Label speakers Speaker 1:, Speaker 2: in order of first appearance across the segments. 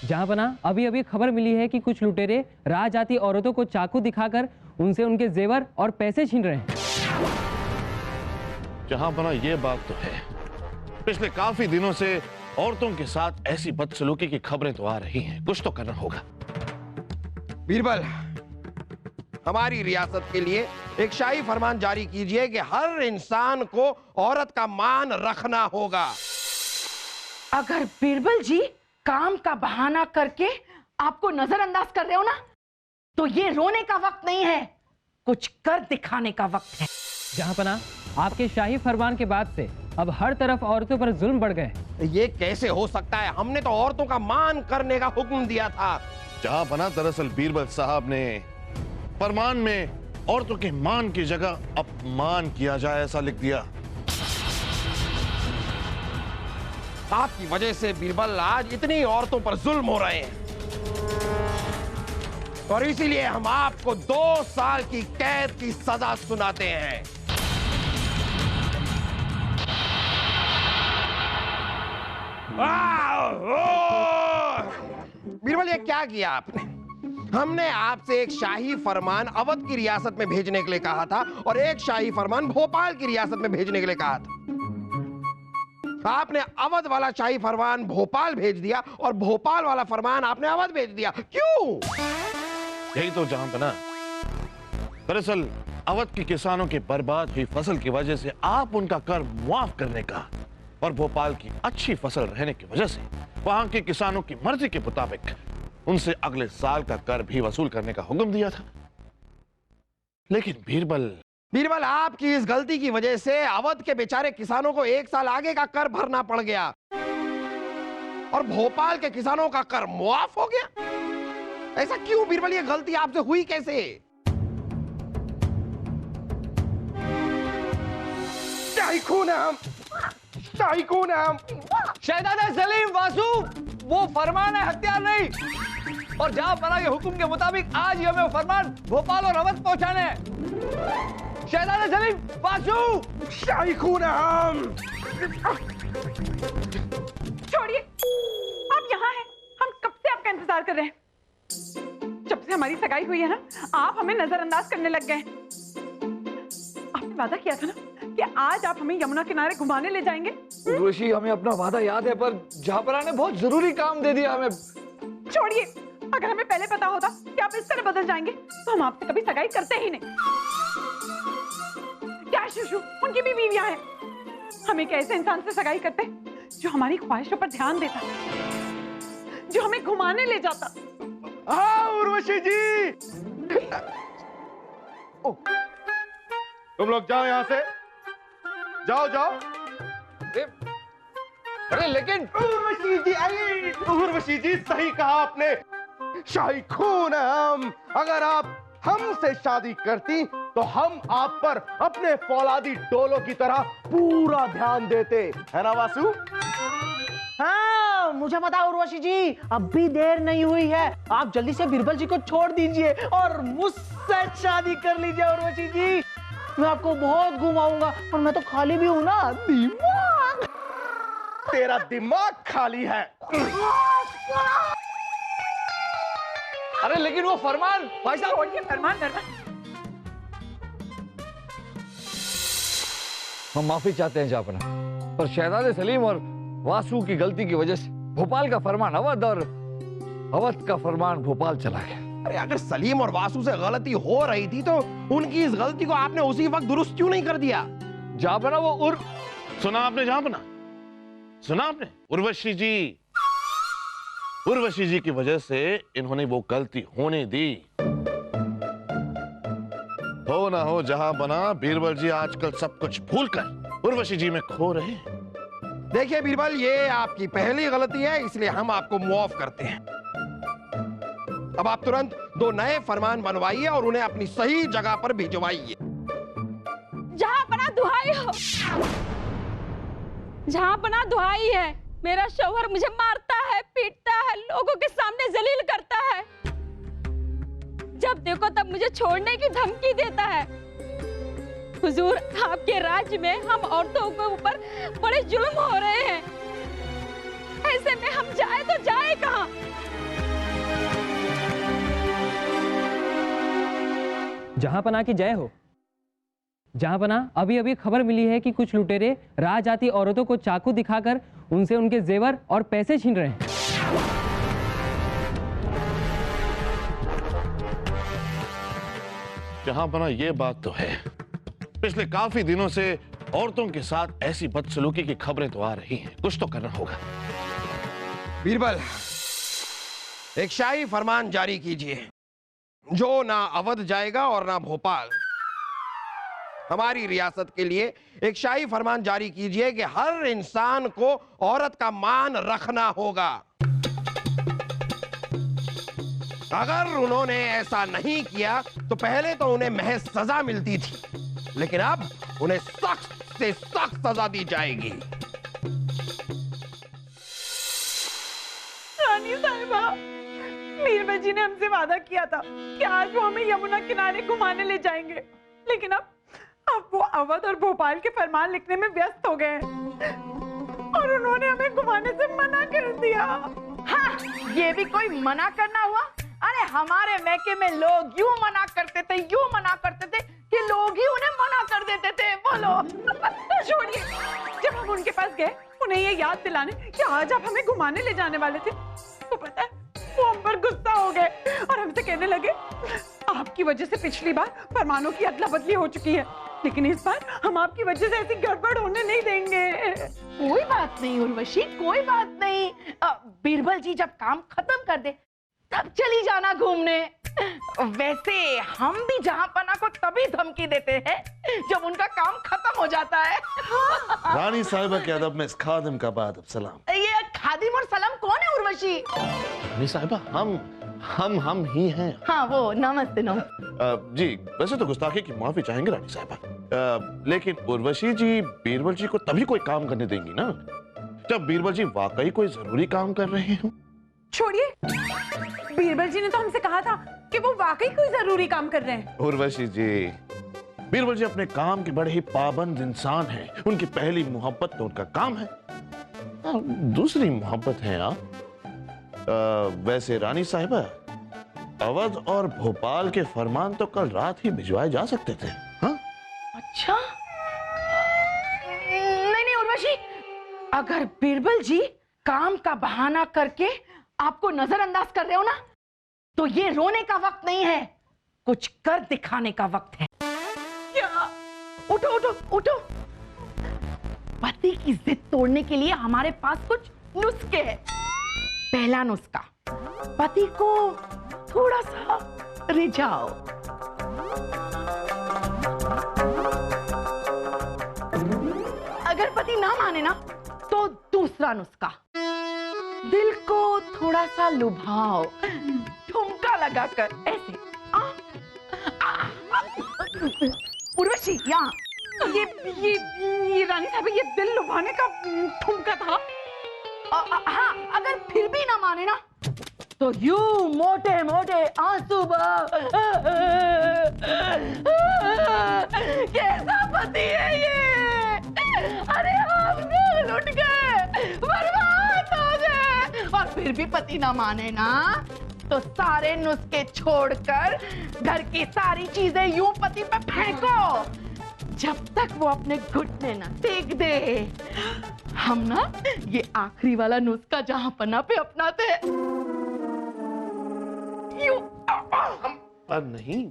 Speaker 1: जहांपना, अभी अभी खबर मिली है कि कुछ लुटेरे राजजाती औरतों को चाकू दिखाकर उनसे उनके जेवर और पैसे छीन रहे हैं।
Speaker 2: जहांपना, ये बात तो है, पिछले काफी दिनों से औरतों के साथ ऐसी बदसलूकी की खबरें तो आ रही हैं। कुछ तो करना होगा।
Speaker 3: बीरबल, हमारी रियासत के लिए एक शाही फरमान जारी कीजिए कि हर इंसान को औरत का मान रखना होगा।
Speaker 4: अगर बीरबल जी काम का बहाना करके आपको नजरअंदाज कर रहे हो ना, तो ये रोने का वक्त नहीं है, कुछ कर दिखाने का वक्त है।
Speaker 1: जहांपना, आपके शाही फरमान के बाद से अब हर तरफ औरतों पर जुल्म बढ़ गए।
Speaker 3: ये कैसे हो सकता है? हमने तो औरतों का मान करने का हुक्म दिया था।
Speaker 2: जहांपना, दरअसल बीरबल साहब ने फरमान में औरतों के मान की जगह अपमान किया जाए ऐसा लिख दिया।
Speaker 3: आपकी वजह से बीरबल आज इतनी औरतों पर जुल्म हो रहे हैं, और इसीलिए हम आपको 2 साल की कैद की सजा सुनाते हैं। बीरबल, ये क्या किया आपने? हमने आपसे एक शाही फरमान अवध की रियासत में भेजने के लिए कहा था और एक शाही फरमान भोपाल की रियासत में भेजने के लिए कहा था। आपने अवध वाला शाही फरमान भोपाल भेज दिया और भोपाल वाला फरमान आपने अवध भेज दिया। क्यों?
Speaker 2: यही तो जहांपना, दरअसल अवध के किसानों की बर्बाद हुई फसल की वजह से आप उनका कर मुआफ करने का और भोपाल की अच्छी फसल रहने की वजह से वहां के किसानों की मर्जी के मुताबिक उनसे अगले साल का कर भी वसूल करने का हुक्म दिया था। लेकिन बीरबल,
Speaker 3: आपकी इस गलती की वजह से अवध के बेचारे किसानों को 1 साल आगे का कर भरना पड़ गया और भोपाल के किसानों का कर मुआफ हो गया। ऐसा क्यों बीरबल? ये गलती आपसे हुई कैसे? शाही खून है हम, शाही खून है हम।
Speaker 5: शहजादा सलीम, वासु, वो फरमान है, हथियार नहीं। और जहांपना के हुक्म के मुताबिक आज ही हमें वो फरमान भोपाल और अवध पहुंचाने हैं। शहजादा सलीम, वासु,
Speaker 3: शाही खून है हम।
Speaker 4: छोड़िए, आप यहाँ हैं, हम कब से आपका इंतजार कर रहे हैं। जब से हमारी सगाई हुई है ना, आप हमें नजरअंदाज करने लग गए। आपने वादा किया था ना कि आज आप हमें यमुना किनारे घुमाने ले जाएंगे।
Speaker 5: उर्वशी, हमें अपना वादा याद है, पर जहांपना ने बहुत जरूरी काम दे दिया हमें।
Speaker 4: छोड़िए, अगर हमें पहले पता होता कि आप इस तरह बदल जाएंगे तो हम आपसे कभी सगाई करते ही नहीं। क्या शुशु, उनकी भी बीवियां हैं। हम एक ऐसे इंसान से सगाई करते जो हमारी ख्वाहिशों पर ध्यान देता, जो हमें घुमाने ले जाता।
Speaker 3: हाँ उर्वशी जी, तुम लोग जाओ यहां से, जाओ जाओ।
Speaker 5: अरे लेकिन
Speaker 3: उर्वशी जी, सही कहा आपने, शाही खून है हम। अगर आप हमसे शादी करती तो हम आप पर अपने फौलादी डोलों की तरह पूरा ध्यान देते, है ना वासु?
Speaker 6: हाँ, मुझे पता उर्वशी जी, अब भी देर नहीं हुई है। आप जल्दी से बीरबल जी को छोड़ दीजिए और मुझसे शादी कर लीजिए उर्वशी जी। मैं आपको बहुत घुमाऊंगा और मैं तो खाली भी हूं ना, दिमाग।
Speaker 3: तेरा दिमाग खाली है।
Speaker 5: अरे लेकिन वो फरमान, भाई साहब,
Speaker 4: फरमान
Speaker 5: हम माफी चाहते हैं जहांपना, पर शहजादे सलीम और वासु की गलती की वजह से भोपाल का फरमान अवध और अवध का फरमान भोपाल चला गया।
Speaker 3: अरे अगर सलीम और वासु से गलती हो रही थी तो उनकी इस गलती को आपने उसी वक्त दुरुस्त क्यों नहीं कर दिया?
Speaker 2: जहांपना, वो सुना आपने? जहांपना, सुना आपने? उर्वशी जी की वजह से इन्होंने वो गलती होने दी। हो ना हो जहांपना, बीरबल जी आजकल सब कुछ भूलकर उर्वशी जी में खो रहे हैं।
Speaker 3: देखिए बीरबल, ये आपकी पहली गलती है, इसलिए हम आपको मुआफ करते हैं। अब आप तुरंत 2 नए फरमान बनवाइए और उन्हें अपनी सही जगह पर भिजवाइए।
Speaker 7: जहांपना, दुहाई हो, जहांपना, दुहाई है। मेरा शौहर मुझे मारता है, पीटता है, लोगों के सामने जलील करता है। जब देखो तब मुझे छोड़ने की धमकी देता है। हुजूर, आपके राज्य में हम औरतों के ऊपर बड़े जुल्म हो रहे हैं। ऐसे में हम जाए तो जाए कहाँ?
Speaker 1: जहांपनाह की जय हो। जहांपनाह, अभी अभी खबर मिली है कि कुछ लुटेरे राज आती औरतों को चाकू दिखाकर उनसे उनके जेवर और पैसे छीन रहे हैं।
Speaker 2: जहांपनाह, ये बात तो है, पिछले काफी दिनों से औरतों के साथ ऐसी बदसलूकी की खबरें तो आ रही हैं। कुछ तो करना होगा।
Speaker 3: बीरबल, एक शाही फरमान जारी कीजिए जो ना अवध जाएगा और ना भोपाल। हमारी रियासत के लिए एक शाही फरमान जारी कीजिए कि हर इंसान को औरत का मान रखना होगा। अगर उन्होंने ऐसा नहीं किया तो पहले तो उन्हें महज सजा मिलती थी, लेकिन अब उन्हें सख्त से सख्त सजा दी जाएगी।
Speaker 4: रानी साहिबा, बीरबल जी ने हमसे वादा किया था कि आज वो हमें यमुना किनारे घुमाने ले जाएंगे, लेकिन अब वो अवध और भोपाल के फरमान लिखने में व्यस्त हो गए और उन्होंने हमें घुमाने से मना कर दिया।
Speaker 8: हाँ, ये भी कोई मना करना हुआ? अरे हमारे मैके में लोग यूं मना करते थे कि लोग ही उन्हें मना कर देते थे। बोलो।
Speaker 4: छोड़िए, जब हम उनके पास गए उन्हें ये याद दिलाने कि आज आप हमें घुमाने ले जाने वाले थे, तो पता है वो हम पर गुस्सा हो गए और हमसे कहने लगे, आपकी वजह से पिछली बार फरमानों की अदला बदली हो चुकी है, लेकिन इस बार हम आपकी वजह से ऐसी गड़बड़ होने नहीं देंगे।
Speaker 8: कोई बात नहीं उर्वशी, कोई बात नहीं। बीरबल जी जब काम खत्म कर दे तब चली जाना घूमने। वैसे हम भी जहांपनाह को तभी धमकी देते हैं जब उनका काम खत्म हो जाता है।
Speaker 2: रानी साहिबा के अदब में इस खादिम का बाद सलाम।
Speaker 8: ये खादिम और सलाम कौन है उर्वशी?
Speaker 2: रानी साहिबा, हम ही हैं।
Speaker 8: हाँ, वो नमस्ते नमस्ते।
Speaker 2: जी, वैसे तो गुस्ताखी की माफी चाहेंगे रानी साहिबा, लेकिन उर्वशी जी बीरबल जी को तभी कोई काम करने देंगी ना जब बीरबल जी वाकई कोई जरूरी काम कर रहे हो।
Speaker 4: छोड़िए, बीरबल जी ने तो हमसे कहा था कि वो वाकई कोई जरूरी काम कर रहे हैं।
Speaker 2: उर्वशी जी, बीरबल जी अपने काम के बड़े ही पाबंद इंसान हैं। उनकी पहली मोहब्बत तो उनका काम है, दूसरी मोहब्बत है आप। वैसे रानी साहिबा, अवध और भोपाल के फरमान तो कल रात ही भिजवाए जा सकते थे। हाँ?
Speaker 8: अच्छा, नहीं उर्वशी, अगर बीरबल जी काम का बहाना करके आपको नजरअंदाज कर रहे हो ना, तो ये रोने का वक्त नहीं है, कुछ कर दिखाने का वक्त है।
Speaker 4: क्या?
Speaker 8: उठो उठो उठो। पति की जिद तोड़ने के लिए हमारे पास कुछ नुस्खे हैं। पहला नुस्खा, पति को थोड़ा सा रिझाओ। अगर पति ना माने ना, तो दूसरा नुस्खा, दिल को थोड़ा सा लुभाओ, ठुमका लगाकर ऐसे। उर्वशी, यहाँ।
Speaker 4: ये रानी साहब, ये दिल लुभाने का ठुमका था।
Speaker 8: हाँ, अगर फिर भी ना माने ना, तो यूं मोटे मोटे आंसू कैसा पति है ये? अरे हम लुट गए, बर्बाद हो गए। और फिर भी पति ना माने ना, तो सारे नुस्खे छोड़कर घर की सारी चीजें यूं पति पे फेंको जब तक वो अपने घुटने ना टेक दे। हम ना ये आखिरी वाला नुस्खा जहांपनाह पे अपनाते हैं। यूं
Speaker 2: नहीं,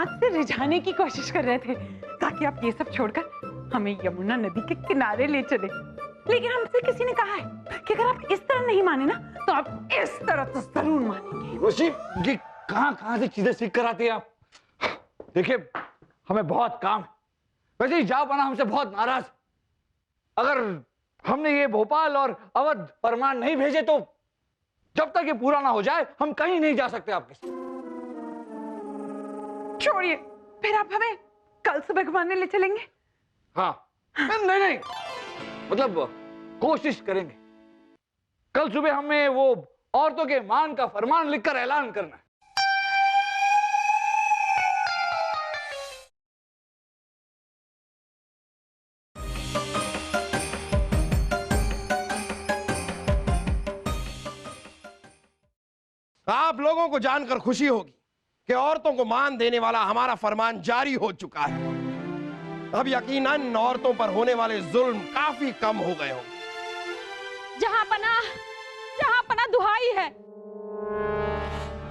Speaker 4: जांच से रिझाने की कोशिश कर रहे थे ताकि आप ये सब छोड़कर हमें यमुना नदी के किनारे ले चले। लेकिन हमसे किसी ने कहा है कि अगर आप इस तरह नहीं माने ना तो आप इस तरह तो जरूर मानेंगे।
Speaker 5: उर्वशी, ये कहां से चीजें सीख कर आती हैं आप? देखिए, हमें बहुत काम है। वैसे ही जहांपनाह हमसे बहुत नाराज। अगर हमने ये भोपाल और अवध फरमान नहीं भेजे तो जब तक ये पूरा ना हो जाए हम कहीं नहीं जा सकते आपके साथ।
Speaker 4: छोड़िए, फिर आप हमें कल सुबह घुमाने ले चलेंगे?
Speaker 5: हाँ, नहीं, मतलब कोशिश करेंगे। कल सुबह हमें वो औरतों के मान का फरमान लिखकर ऐलान करना है।
Speaker 3: आप लोगों को जानकर खुशी होगी कि औरतों को मान देने वाला हमारा फरमान जारी हो चुका है। अब यकीनन औरतों पर होने वाले जुल्म काफी कम हो गए होंगे।
Speaker 7: जहांपनाह दुहाई है।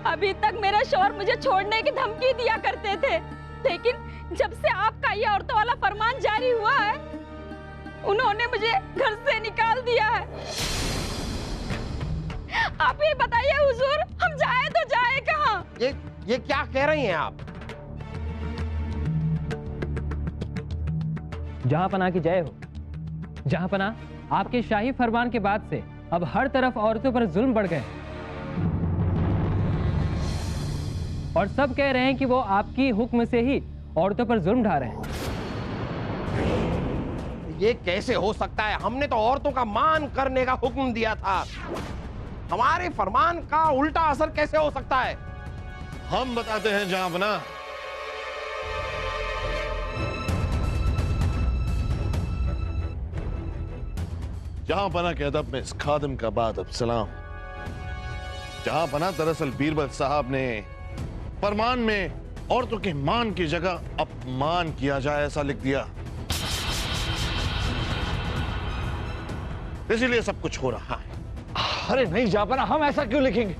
Speaker 7: अभी तक मेरा शौहर मुझे छोड़ने की धमकी दिया करते थे, लेकिन जब से आपका ये औरतों वाला फरमान जारी हुआ है, उन्होंने मुझे घर से निकाल दिया है। आप ये बताइए हुजूर, हम जाए तो जाए कहाँ?
Speaker 3: ये क्या कह रही हैं आप?
Speaker 1: जहांपनाह की जय हो। जहांपनाह, आपके शाही फरमान के बाद से अब हर तरफ औरतों पर जुल्म बढ़ गए और सब कह रहे हैं कि वो आपकी हुक्म से ही औरतों पर जुल्म ढा रहे हैं।
Speaker 3: ये कैसे हो सकता है? हमने तो औरतों का मान करने का हुक्म दिया था। हमारे फरमान का उल्टा असर कैसे हो सकता है?
Speaker 2: हम बताते हैं जहांपनाह। जहांपनाह के अदब में इस खादिम का बाद अब सलाम। जहांपनाह, दरअसल बीरबल साहब ने फरमान में औरतों के मान की जगह अपमान किया जाए ऐसा लिख दिया, इसीलिए सब कुछ हो रहा है।
Speaker 5: अरे नहीं जहांपनाह, हम ऐसा क्यों लिखेंगे?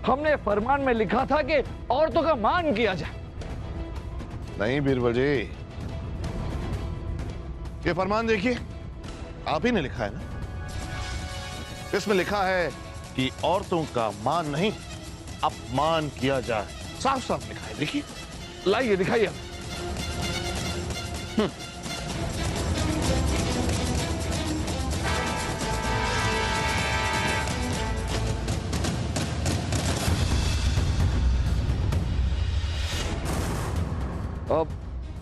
Speaker 5: हमने फरमान में लिखा था कि औरतों का मान किया जाए।
Speaker 2: नहीं बीरबल जी, ये फरमान देखिए, आप ही ने लिखा है ना। इसमें लिखा है कि औरतों का मान नहीं अपमान किया जाए, साफ साफ लिखा है। देखिए,
Speaker 5: लाइए दिखाइए।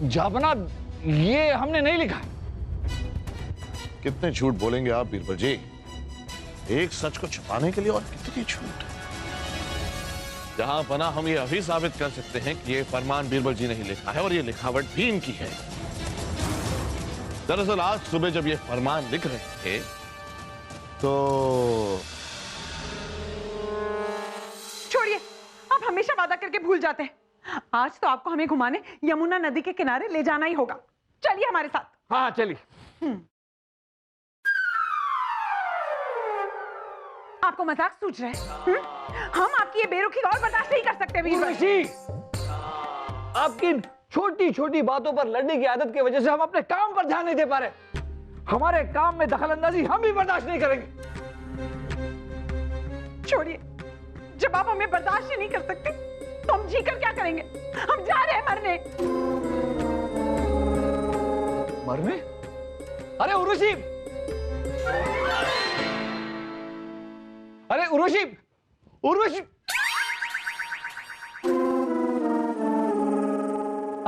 Speaker 5: जहांपनाह, ये हमने नहीं लिखा।
Speaker 2: कितने झूठ बोलेंगे आप बीरबल जी? एक सच को छुपाने के लिए और कितनी झूठ। जहांपनाह, हम ये अभी साबित कर सकते हैं कि ये फरमान बीरबल जी ने ही लिखा है और ये लिखावट भी इनकी है। दरअसल आज सुबह जब ये फरमान लिख रहे थे तो
Speaker 4: छोड़िए, आप हमेशा वादा करके भूल जाते हैं। आज तो आपको हमें घुमाने यमुना नदी के किनारे ले जाना ही होगा। चलिए हमारे साथ।
Speaker 5: हाँ चलिए।
Speaker 4: आपको मजाक सूझ रहा है? हम आपकी ये बेरुखी और बर्दाश्त नहीं कर सकते बीरबल।
Speaker 5: उर्वशी, आपकी छोटी छोटी बातों पर लड़ने की आदत की वजह से हम अपने काम पर ध्यान नहीं दे पा रहे। हमारे काम में दखलंदाजी हम भी बर्दाश्त नहीं करेंगे।
Speaker 4: छोड़िए, जब आप हमें बर्दाश्त ही नहीं कर सकते तो हम जीकर क्या करेंगे? हम जा रहे हैं मरने।
Speaker 5: मरने? अरे उर्वशी, अरे उर्वशी, उर्वशी,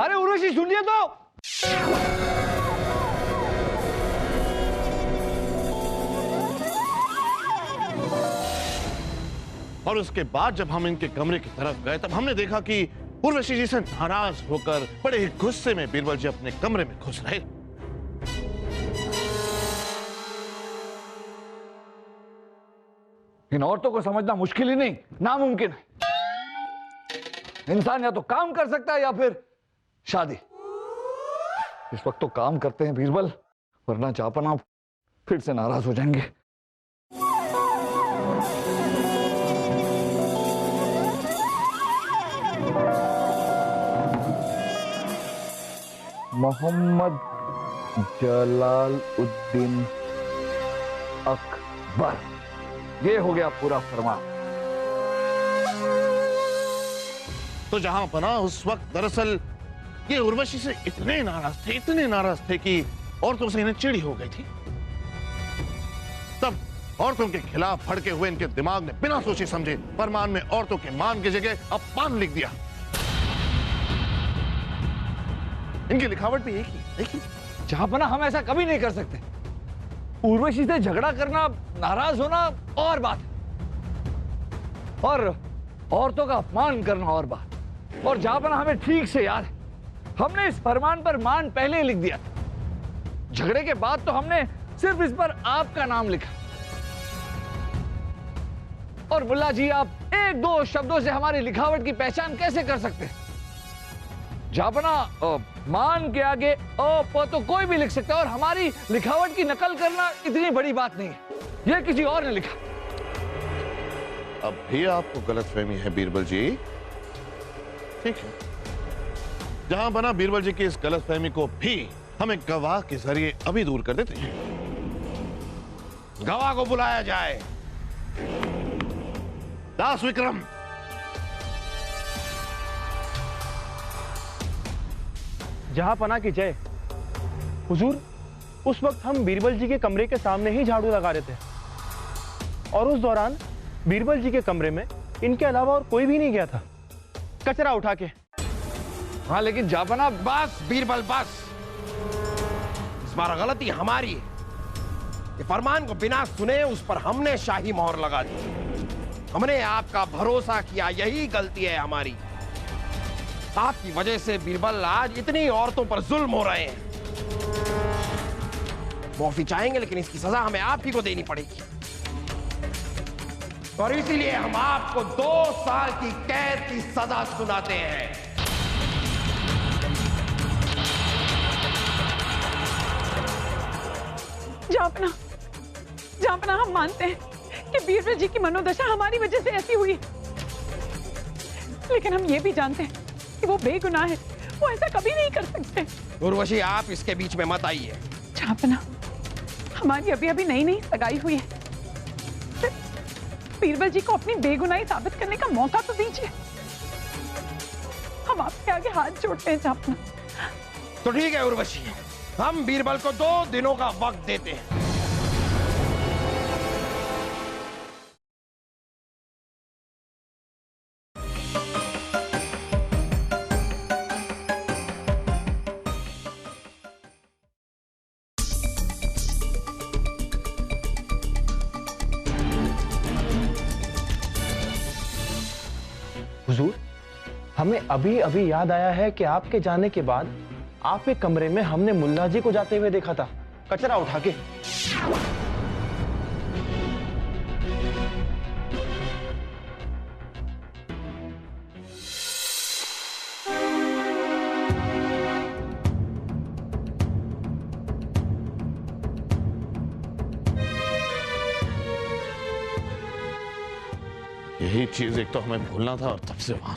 Speaker 5: अरे उर्वशी सुनिए तो।
Speaker 2: और उसके बाद जब हम इनके कमरे की तरफ गए तब हमने देखा कि उर्वशी जी से नाराज होकर बड़े ही गुस्से में बीरबल जी अपने कमरे में घुस रहे।
Speaker 5: इन औरतों को समझना मुश्किल ही नहीं, नामुमकिन है। इंसान या तो काम कर सकता है या फिर शादी। इस वक्त तो काम करते हैं बीरबल, वरना जहांपनाह फिर से नाराज हो जाएंगे। मोहम्मद जलालुद्दीन अकबर। ये हो गया पूरा फरमान।
Speaker 2: तो जहां पना उस वक्त दरअसल ये उर्वशी से इतने नाराज थे कि औरतों से इन्हें चिढ़ी हो गई थी। तब औरतों के खिलाफ भड़के हुए इनके दिमाग ने बिना सोचे समझे फरमान में औरतों के मान की जगह अपमान लिख दिया। इनकी लिखावट भी एक ही देखिए।
Speaker 5: जहांपना हम ऐसा कभी नहीं कर सकते। उर्वशी से झगड़ा करना, नाराज होना और बात है, और औरतों का अपमान करना और बात। और जहांपना हमें ठीक से याद है, हमने इस फरमान पर मान पहले ही लिख दिया था। झगड़े के बाद तो हमने सिर्फ इस पर आपका नाम लिखा। और मुल्ला जी, आप एक दो शब्दों से हमारी लिखावट की पहचान कैसे कर सकते हैं? जहांपना मान के आगे प तो कोई भी लिख सकता है, और हमारी लिखावट की नकल करना इतनी बड़ी बात नहीं है। यह किसी और ने लिखा।
Speaker 2: अब भी आपको गलतफहमी है बीरबल जी। ठीक है, जहां बना बीरबल जी की इस गलतफहमी को भी हमें गवाह के जरिए अभी दूर कर देते हैं।
Speaker 3: गवाह को बुलाया जाए।
Speaker 2: दास विक्रम,
Speaker 6: जहां पना की जय। हुजूर, उस वक्त हम बीरबल जी के कमरे के सामने ही झाड़ू लगा रहे थे, और उस दौरान बीरबल जी के कमरे में इनके अलावा और कोई भी नहीं गया था, कचरा उठा के।
Speaker 5: हाँ, लेकिन जहांपना
Speaker 3: बस बीरबल बस। इस बार गलती हमारी है। ये फरमान को बिना सुने उस पर हमने शाही मोहर लगा दी। हमने आपका भरोसा किया, यही गलती है हमारी। आपकी वजह से बीरबल आज इतनी औरतों पर जुल्म हो रहे हैं। माफी चाहेंगे, लेकिन इसकी सजा हमें आप ही को देनी पड़ेगी। और इसीलिए हम आपको 2 साल की कैद की सजा सुनाते हैं।
Speaker 4: जहांपना, हम मानते हैं कि बीरबल जी की मनोदशा हमारी वजह से ऐसी हुई, लेकिन हम ये भी जानते हैं कि वो बेगुनाह है। वो ऐसा कभी नहीं कर सकते।
Speaker 3: उर्वशी, आप इसके बीच में मत आइए।
Speaker 4: जहांपना, हमारी अभी नई सगाई हुई है। बीरबल जी को अपनी बेगुनाही साबित करने का मौका तो दीजिए। हम आपके आगे हाथ जोड़ते हैं जहांपना।
Speaker 3: तो ठीक है उर्वशी, हम बीरबल को 2 दिनों का वक्त देते हैं।
Speaker 6: हुजूर, हमें अभी अभी याद आया है कि आपके जाने के बाद आपके कमरे में हमने मुल्ला जी को जाते हुए देखा था, कचरा उठा के।
Speaker 2: यही चीज एक तो हमें भूलना था, और तब से वहां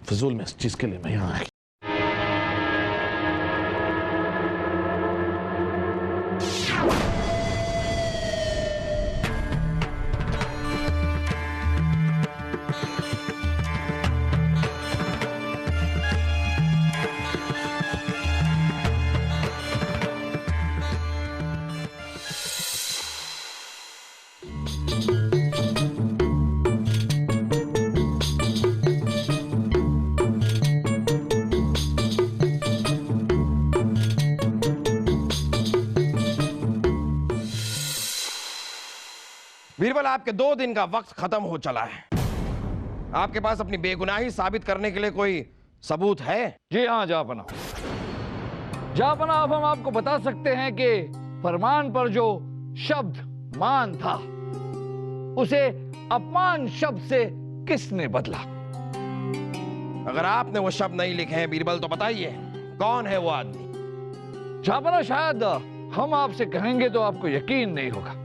Speaker 2: फजूल में इस चीज के लिए मैं यहां आया।
Speaker 3: बीरबल, आपके 2 दिन का वक्त खत्म हो चला है। आपके पास अपनी बेगुनाही साबित करने के लिए कोई सबूत है?
Speaker 5: जी हाँ जहांपना। जहांपना, अब हम आपको बता सकते हैं कि फरमान पर जो शब्द मान था, उसे अपमान शब्द से किसने बदला?
Speaker 3: अगर आपने वो शब्द नहीं लिखे हैं बीरबल, तो बताइए कौन है वो आदमी?
Speaker 5: जहांपना, शायद हम आपसे कहेंगे तो आपको यकीन नहीं होगा,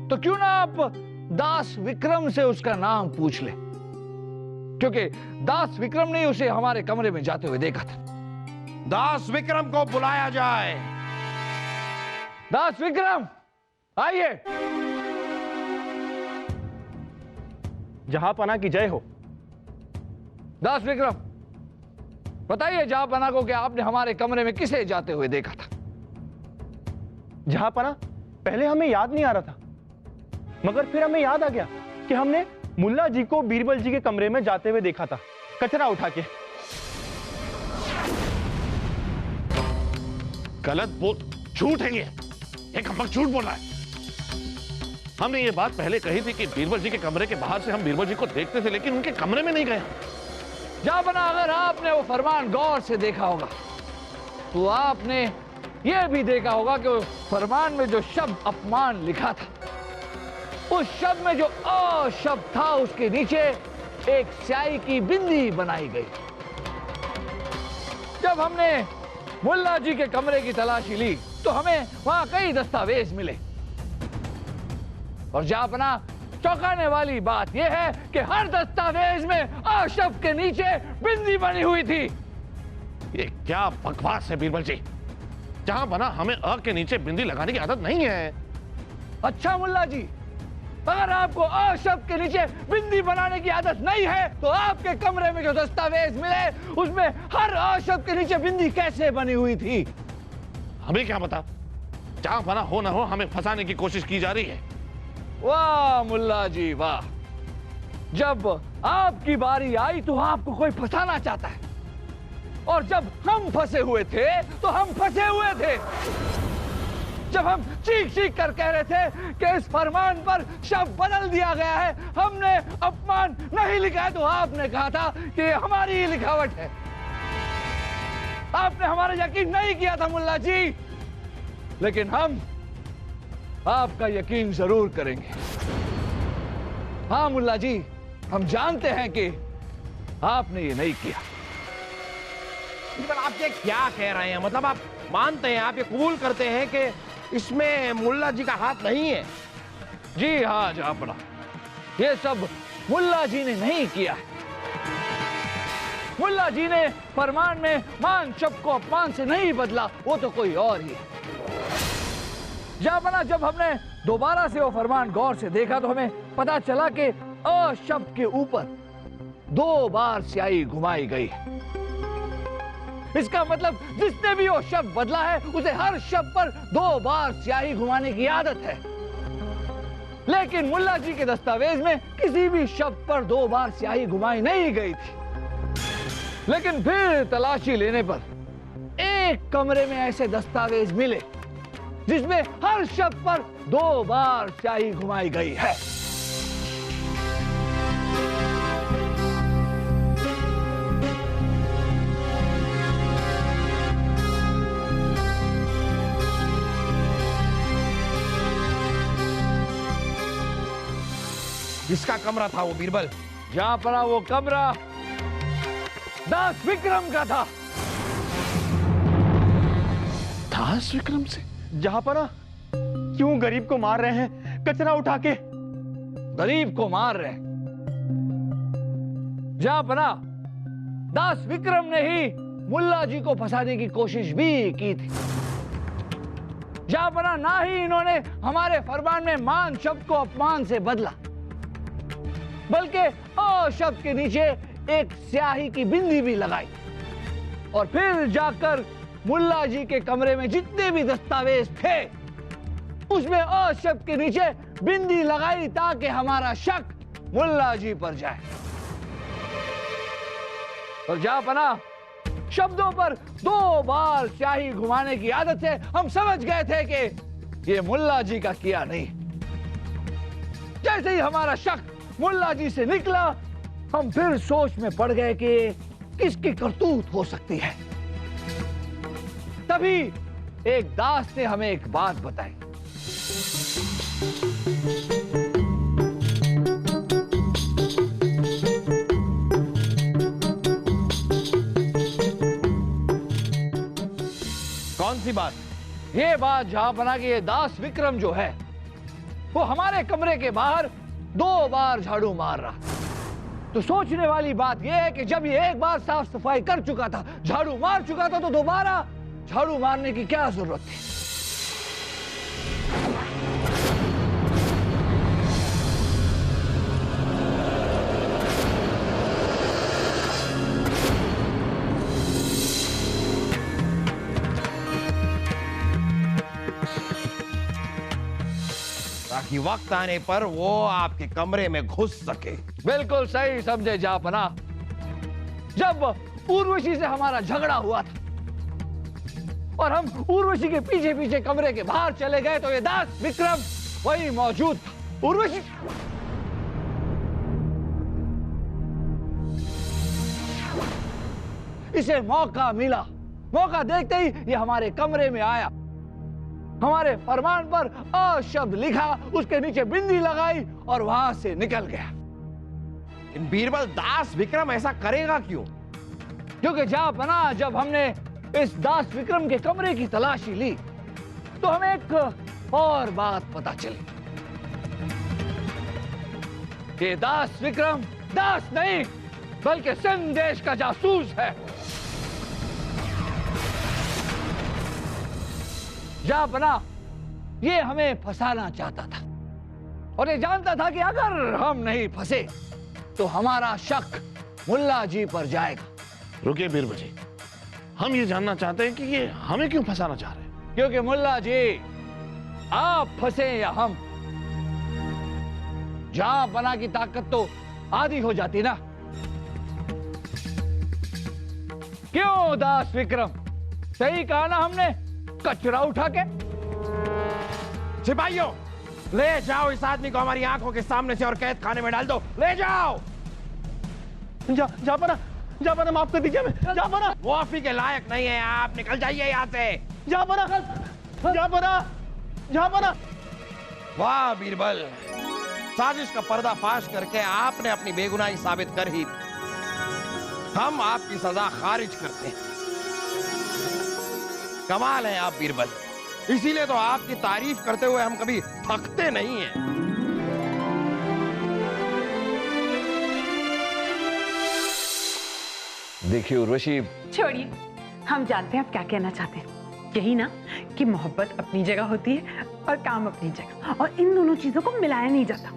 Speaker 5: तो क्यों ना आप दास विक्रम से उसका नाम पूछ ले। क्योंकि दास विक्रम ने उसे हमारे कमरे में जाते हुए देखा था।
Speaker 3: दास विक्रम को बुलाया जाए।
Speaker 5: दास विक्रम, आइए।
Speaker 9: जहांपना की जय हो।
Speaker 5: दास विक्रम, बताइए जहांपना को कि आपने हमारे कमरे में किसे जाते हुए देखा था?
Speaker 9: जहांपना, पहले हमें याद नहीं आ रहा था, मगर फिर हमें याद आ गया कि हमने मुल्ला जी को बीरबल जी के कमरे में जाते हुए देखा था, कचरा उठा के।
Speaker 2: गलत बोल, झूठ है ये। एक हम झूठ बोल रहा है। हमने ये बात पहले कही थी कि बीरबल जी के कमरे के बाहर से हम बीरबल जी को देखते थे, लेकिन उनके कमरे में नहीं गए।
Speaker 5: जहांपना, अगर आपने वो फरमान गौर से देखा होगा तो आपने ये भी देखा होगा कि उस फरमान में जो शब्द अपमान लिखा था, उस शब्द में जो अ शब्द था, उसके नीचे एक स्याही की बिंदी बनाई गई। जब हमने मुल्ला जी के कमरे की तलाशी ली तो हमें वहां कई दस्तावेज मिले, और जहांपना, चौंकाने वाली बात यह है कि हर दस्तावेज में अ शब्द के नीचे बिंदी बनी हुई थी।
Speaker 2: ये क्या बकवास है बीरबल जी? जहांपना, हमें अ के नीचे बिंदी लगाने की आदत नहीं है।
Speaker 5: अच्छा मुल्ला जी, अगर आपको अ शब्द के नीचे बिंदी बनाने की आदत नहीं है तो आपके कमरे में जो दस्तावेज मिले उसमें हर अ शब्द के नीचे बिंदी कैसे बनी हुई थी?
Speaker 2: हमें क्या पता? जहांपना, हो ना हो हमें फंसाने की कोशिश की जा रही है।
Speaker 5: वाह मुल्ला जी वाह, जब आपकी बारी आई तो आपको कोई फंसाना चाहता है, और जब हम फंसे हुए थे तो हम फंसे हुए थे। जब हम चीख चीख कर कह रहे थे कि इस फरमान पर शब्द बदल दिया गया है, हमने अपमान नहीं लिखा है, तो आपने कहा था कि ये हमारी ही लिखावट है। आपने हमारा यकीन नहीं किया था मुल्ला जी, लेकिन हम आपका यकीन जरूर करेंगे। हाँ मुल्ला जी, हम जानते हैं कि आपने ये नहीं किया।
Speaker 3: लेकिन आप ये क्या कह रहे हैं? मतलब आप मानते हैं, आप ये कबूल करते हैं कि इसमें मुल्ला जी का हाथ नहीं है?
Speaker 5: जी हाँ जहांपना, ये सब मुल्ला जी ने नहीं किया है। मुल्ला जी ने फरमान में मान शब्द को अपमान से नहीं बदला, वो तो कोई और ही है। जहांपना, जब हमने दोबारा से वो फरमान गौर से देखा तो हमें पता चला कि अ शब्द के ऊपर 2 बार स्याही घुमाई गई है। इसका मतलब जिसने भी वो शब्द बदला है उसे हर शब्द पर 2 बार स्याही घुमाने की आदत है। लेकिन मुल्ला जी के दस्तावेज में किसी भी शब्द पर 2 बार स्याही घुमाई नहीं गई थी। लेकिन फिर तलाशी लेने पर एक कमरे में ऐसे दस्तावेज मिले जिसमें हर शब्द पर 2 बार स्याही घुमाई गई है।
Speaker 3: किसका कमरा था वो बीरबल?
Speaker 5: जहांपना, वो कमरा दास विक्रम का था।
Speaker 2: दास विक्रम से?
Speaker 9: जहांपना, क्यों गरीब को मार रहे हैं कचरा उठा के?
Speaker 5: गरीब को मार रहे हैं? जहांपना, दास विक्रम ने ही मुल्ला जी को फंसाने की कोशिश भी की थी। जहांपना, ना ही इन्होंने हमारे फरमान में मान शब्द को अपमान से बदला, बल्कि अ शब्द के नीचे एक स्याही की बिंदी भी लगाई, और फिर जाकर मुल्ला जी के कमरे में जितने भी दस्तावेज थे उसमें अ शब्द के नीचे बिंदी लगाई ताकि हमारा शक मुल्ला जी पर जाए। और जहांपना, शब्दों पर 2 बार स्याही घुमाने की आदत से हम समझ गए थे कि ये मुल्ला जी का किया नहीं। जैसे ही हमारा शक मुल्ला जी से निकला, हम फिर सोच में पड़ गए कि किसकी करतूत हो सकती है। तभी एक दास ने हमें एक बात बताई।
Speaker 3: कौन सी बात?
Speaker 5: ये बात जहांपना कि ये दास विक्रम जो है वो हमारे कमरे के बाहर 2 बार झाड़ू मार रहा। तो सोचने वाली बात यह है कि जब ये एक बार साफ सफाई कर चुका था, झाड़ू मार चुका था, तो दोबारा झाड़ू मारने की क्या जरूरत थी?
Speaker 3: ताकि वक्त आने पर वो आपके कमरे में घुस सके।
Speaker 5: बिल्कुल सही समझे जापना। जब उर्वशी से हमारा झगड़ा हुआ था और हम उर्वशी के पीछे पीछे कमरे के बाहर चले गए तो ये दास विक्रम वही मौजूद था। उर्वशी इसे मौका मिला, मौका देखते ही ये हमारे कमरे में आया, हमारे फरमान पर अ शब्द लिखा, उसके नीचे बिंदी लगाई और वहां से निकल गया।
Speaker 3: इन बीरबल दास विक्रम ऐसा करेगा क्यों?
Speaker 5: क्योंकि जापना जब हमने इस दास विक्रम के कमरे की तलाशी ली तो हमें एक और बात पता चली। ये दास विक्रम दास नहीं बल्कि सिंध देश का जासूस है। जापना ये हमें फंसाना चाहता था और ये जानता था कि अगर हम नहीं फंसे तो हमारा शक मुल्ला जी पर जाएगा।
Speaker 2: रुकिए बीरबल जी, हम ये जानना चाहते हैं कि ये हमें क्यों फंसाना चाह रहे हैं?
Speaker 5: क्योंकि मुल्ला जी आप फंसे या हम, जापना की ताकत तो आधी हो जाती ना। क्यों दास विक्रम, सही कहा ना हमने? कचरा उठा के।
Speaker 3: सिपाहियों, ले जाओ इस आदमी को हमारी आंखों के सामने से और कैद खाने में डाल दो। ले जाओ।
Speaker 9: जापना, जापना माफ कर दीजिए हमें। जापना,
Speaker 3: वो आप ही के लायक नहीं है, आप निकल जाइए यहाँ से।
Speaker 9: जापना, जापना, जापना।
Speaker 3: वाह बीरबल, साजिश का पर्दाफाश करके आपने अपनी बेगुनाही साबित कर ही दी। हम आपकी सजा खारिज करते हैं। कमाल है आप बीरबल, इसीलिए तो आपकी तारीफ करते हुए हम कभी थकते नहीं हैं।
Speaker 5: देखिए उर्वशी,
Speaker 4: छोड़िए, हम जानते हैं आप क्या कहना चाहते हैं। यही ना कि मोहब्बत अपनी जगह होती है और काम अपनी जगह, और इन दोनों चीजों को मिलाया नहीं जाता।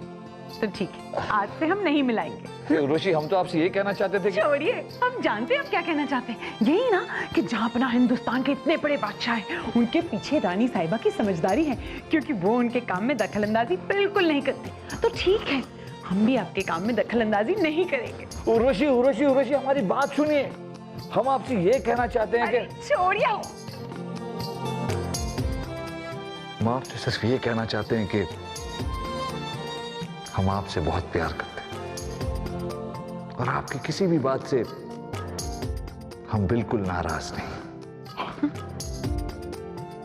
Speaker 4: तो ठीक है, आज से हम नहीं मिलाएंगे।
Speaker 5: उर्वशी हम तो आपसे ये कहना चाहते थे कि...
Speaker 4: छोड़िए, हम जानते हैं आप क्या कहना चाहते हैं। यही ना कि जापना हिंदुस्तान के इतने बड़े बादशाह हैं, उनके पीछे रानी साहिबा की समझदारी है, क्योंकि वो उनके काम में दखलंदाजी बिल्कुल नहीं करती। तो ठीक है, हम भी आपके काम में दखलंदाजी नहीं करेंगे।
Speaker 5: उर्वशी उर्वशी उर्वशी हमारी बात सुनिए, हम आपसे ये कहना चाहते हैं कि...
Speaker 4: छोड़िए,
Speaker 5: हम आपसे सिर्फ ये कहना चाहते हैं कि हम आपसे बहुत प्यार करते हैं और आपकी किसी भी बात से हम बिल्कुल नाराज नहीं।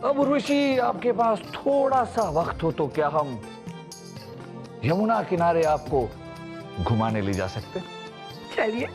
Speaker 5: अब उर्वशी आपके पास थोड़ा सा वक्त हो तो क्या हम यमुना किनारे आपको घुमाने ले जा सकते हैं?
Speaker 4: चलिए।